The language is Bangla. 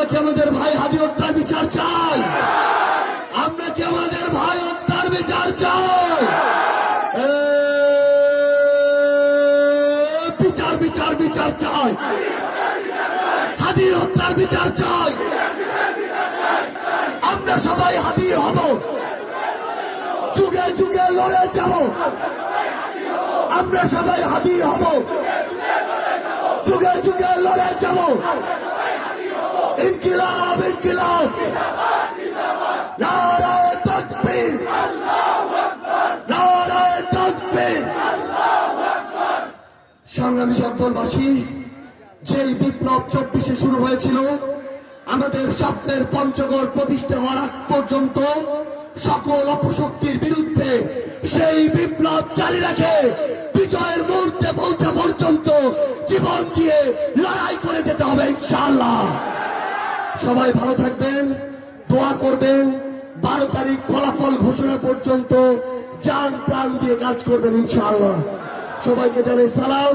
কি আমাদের ভাই হাদি হত্যার বিচার চাই? আমরা কি আমাদের ভাই হত্যার বিচার চাই? বিচার বিচার বিচার চাই, হাদি হত্যার বিচার চাই। আমরা সবাই হাদি হব, যুগে যুগে লড়ে যাব। আমরা সবাই হাদি হব, যুগে যুগে লড়ে যাব। ইনকিলাব ইনকিলাব, নারায়ে তাকবীর, নারায়ে তাকবীর। সংগ্রামী জগদলবাসী, যেই বিপ্লব 24-এ শুরু হয়েছিল, আমাদের স্বপ্নের পঞ্চগড় প্রতিষ্ঠা হওয়ার আগ পর্যন্ত সকল অপশক্তির বিরুদ্ধে সেই বিপ্লব জারি রাখে বিজয়ের মুহূর্তে পৌঁছা পর্যন্ত জীবন দিয়ে লড়াই করে যেতে হবে ইনশাআল্লাহ। সবাই ভালো থাকবেন, দোয়া করবেন। 12 তারিখ ফলাফল ঘোষণা পর্যন্ত জান প্রাণ দিয়ে কাজ করবেন ইনশাআল্লাহ। সবাইকে জানাই সালাম।